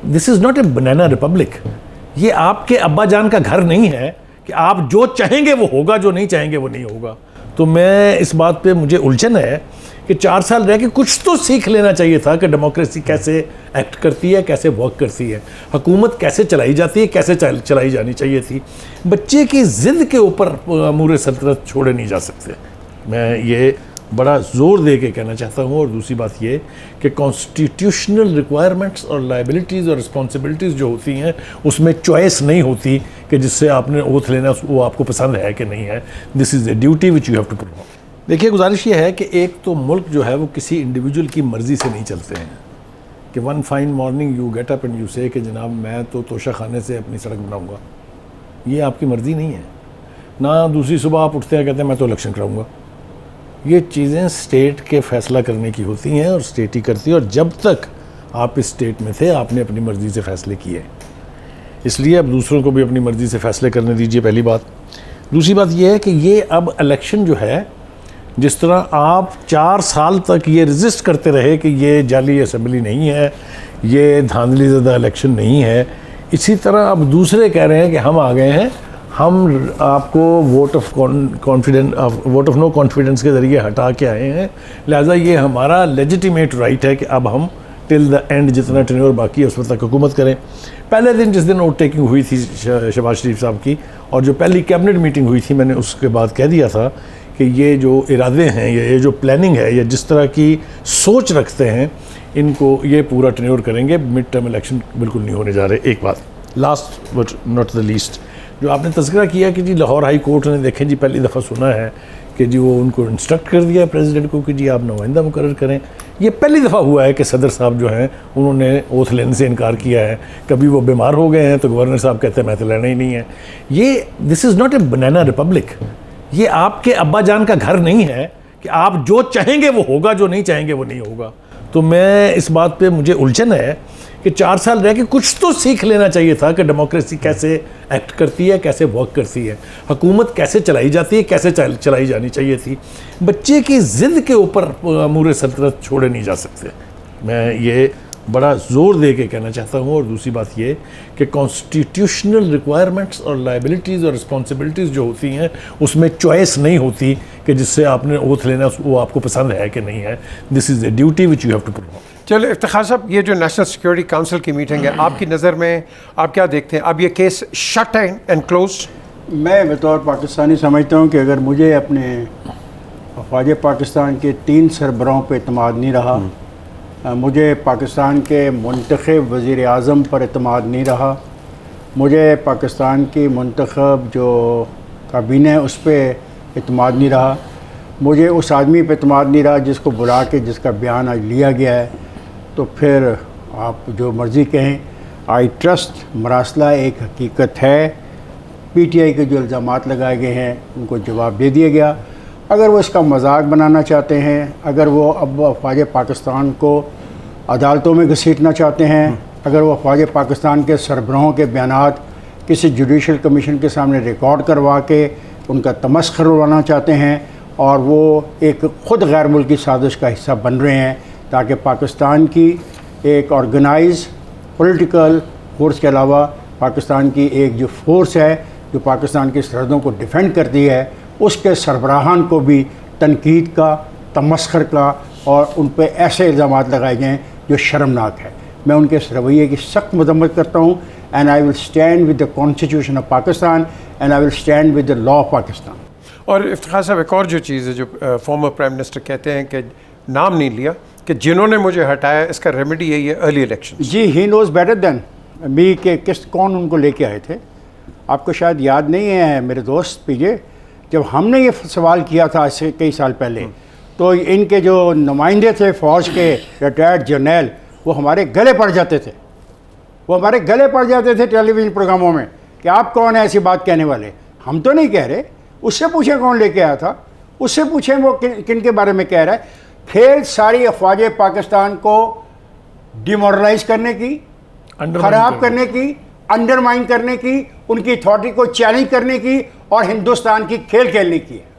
This is not a banana republic. یہ آپ کے ابا جان کا گھر نہیں ہے کہ آپ جو چاہیں گے وہ ہوگا, جو نہیں چاہیں گے وہ نہیں ہوگا. تو میں اس بات پہ مجھے الجھن ہے کہ 4 سال رہ کے کچھ تو سیکھ لینا چاہیے تھا کہ ڈیموکریسی کیسے ایکٹ کرتی ہے, کیسے ورک کرتی ہے, حکومت کیسے چلائی جاتی ہے, کیسے چلائی جانی چاہیے تھی. بچے کی ضد کے اوپر امور سلطنت چھوڑے نہیں جا سکتے. میں یہ بڑا زور دے کے کہنا چاہتا ہوں. اور دوسری بات یہ کہ کانسٹیٹیوشنل ریکوائرمنٹس اور لائبلٹیز اور رسپانسبلٹیز جو ہوتی ہیں اس میں چوائس نہیں ہوتی کہ جس سے آپ نے اوتھ لینا وہ آپ کو پسند ہے کہ نہیں ہے. This is a duty which you have to perform. دیکھیے گزارش یہ ہے کہ ایک تو ملک جو ہے وہ کسی انڈیویجول کی مرضی سے نہیں چلتے ہیں کہ one fine morning you get up and you say کہ جناب میں تو توشہ خانے سے اپنی سڑک بناؤں گا. یہ آپ کی مرضی نہیں ہے. نہ دوسری صبح آپ اٹھتے ہیں کہتے ہیں میں تو الیکشن کراؤں گا. یہ چیزیں اسٹیٹ کے فیصلہ کرنے کی ہوتی ہیں اور اسٹیٹ ہی کرتی ہے. اور جب تک آپ اس اسٹیٹ میں تھے آپ نے اپنی مرضی سے فیصلے کیے, اس لیے اب دوسروں کو بھی اپنی مرضی سے فیصلے کرنے دیجیے, پہلی بات. دوسری بات یہ ہے کہ یہ اب الیکشن جو ہے, جس طرح آپ 4 سال تک یہ رزسٹ کرتے رہے کہ یہ جعلی اسمبلی نہیں ہے, یہ دھاندلی زدہ الیکشن نہیں ہے, اسی طرح اب دوسرے کہہ رہے ہیں کہ ہم آ گئے ہیں, ہم آپ کو ووٹ آف نو کانفیڈنس کے ذریعے ہٹا کے آئے ہیں, لہٰذا یہ ہمارا لیجیٹیمیٹ رائٹ ہے کہ اب ہم ٹل دا اینڈ جتنا ٹینیور باقی ہے اس وقت تک حکومت کریں. پہلے دن جس دن ووٹ ٹیکنگ ہوئی تھی شہباز شریف صاحب کی, اور جو پہلی کیبنٹ میٹنگ ہوئی تھی, میں نے اس کے بعد کہہ دیا تھا کہ یہ جو ارادے ہیں, یہ جو پلاننگ ہے, یا جس طرح کی سوچ رکھتے ہیں, ان کو یہ پورا ٹینیور کریں گے. مڈ ٹرم الیکشن بالکل نہیں ہونے جا رہے. ایک بات last but not the least, جو آپ نے تذکرہ کیا کہ جی لاہور ہائی کورٹ نے, دیکھیں جی پہلی دفعہ سنا ہے کہ جی وہ ان کو انسٹرکٹ کر دیا پریزیڈنٹ کو کہ جی آپ نمائندہ مقرر کریں. یہ پہلی دفعہ ہوا ہے کہ صدر صاحب جو ہیں انہوں نے اوتھ لینے سے انکار کیا ہے. کبھی وہ بیمار ہو گئے ہیں تو گورنر صاحب کہتے ہیں میں تو لینا ہی نہیں ہے. یہ دس is not a banana republic. یہ آپ کے ابا جان کا گھر نہیں ہے کہ آپ جو چاہیں گے وہ ہوگا, جو نہیں چاہیں گے وہ نہیں ہوگا. تو میں اس بات پہ مجھے الجھن ہے کہ 4 سال رہ کے کچھ تو سیکھ لینا چاہیے تھا کہ ڈیموکریسی کیسے ایکٹ کرتی ہے, کیسے ورک کرتی ہے, حکومت کیسے چلائی جاتی ہے, کیسے چلائی جانی چاہیے تھی. بچے کی ضد کے اوپر امور سلطنت چھوڑے نہیں جا سکتے. میں یہ بڑا زور دے کے کہنا چاہتا ہوں. اور دوسری بات یہ کہ کانسٹیٹیوشنل ریکوائرمنٹس اور لائبلٹیز اور رسپانسبلٹیز جو ہوتی ہیں اس میں چوائس نہیں ہوتی کہ جس سے آپ نے اوتھ لینا وہ آپ کو پسند ہے کہ نہیں ہے. This is a duty which you have to perform. چلو افتخار صاحب, یہ جو نیشنل سیکورٹی کونسل کی میٹنگ ہے, آپ کی نظر میں آپ کیا دیکھتے ہیں؟ اب یہ کیس شٹ ہے اینڈ کلوزڈ؟ میں بطور پاکستانی سمجھتا ہوں کہ اگر مجھے اپنے افواج پاکستان کے 3 سربراہوں پہ اعتماد نہیں رہا, مجھے پاکستان کے منتخب وزیر اعظم پر اعتماد نہیں رہا, مجھے پاکستان کی منتخب جو کابینہ ہے اس پہ اعتماد نہیں رہا, مجھے اس آدمی پہ اعتماد نہیں رہا جس کو بلا کے جس کا بیان آج لیا گیا ہے, تو پھر آپ جو مرضی کہیں. آئی ٹرسٹ مراسلہ ایک حقیقت ہے. پی ٹی آئی کے جو الزامات لگائے گئے ہیں ان کو جواب دے دیا گیا. اگر وہ اس کا مذاق بنانا چاہتے ہیں, اگر وہ اب افواج پاکستان کو عدالتوں میں گھسیٹنا چاہتے ہیں, اگر وہ افواج پاکستان کے سربراہوں کے بیانات کسی جوڈیشل کمیشن کے سامنے ریکارڈ کروا کے ان کا تمسخر کروانا چاہتے ہیں, اور وہ ایک خود غیر ملکی سازش کا حصہ بن رہے ہیں تاکہ پاکستان کی ایک آرگنائز پولیٹیکل فورس کے علاوہ پاکستان کی ایک جو فورس ہے جو پاکستان کی سرحدوں کو ڈیفینڈ کرتی ہے, اس کے سربراہان کو بھی تنقید کا, تمسخر کا اور ان پہ ایسے الزامات لگائے گئے ہیں جو شرمناک ہے. میں ان کے اس رویے کی سخت مذمت کرتا ہوں. And I will stand with the constitution of Pakistan and I will stand with the law of Pakistan. اور افتخار صاحب, ایک اور جو چیز ہے جو فارمر پرائم منسٹر کہتے ہیں کہ نام نہیں لیا کہ جنہوں نے مجھے ہٹایا, اس کا ریمیڈی یہی ہے ارلی الیکشن. جی, ہی نوز بیٹر دین می کہ کون ان کو لے کے آئے تھے. آپ کو شاید یاد نہیں ہے میرے دوست پی جے, جب ہم نے یہ سوال کیا تھا آج سے کئی سال پہلے, تو ان کے جو نمائندے تھے فوج کے ریٹائرڈ جرنیل, وہ ہمارے گلے پڑ جاتے تھے. وہ ہمارے گلے پڑ جاتے تھے ٹیلی ویژن پروگراموں میں کہ آپ کون ہیں ایسی بات کہنے والے. ہم تو نہیں کہہ رہے, اس سے پوچھیں کون لے کے آیا تھا, اس سے پوچھیں وہ کن کے بارے میں کہہ رہا ہے. کھیل ساری افواج پاکستان کو ڈیمورلائز کرنے کی, خراب کرنے کی, انڈرمائن کرنے کی, ان کی اتھارٹی کو چیلنج کرنے کی اور ہندوستان کی کھیل کھیلنے کی ہے.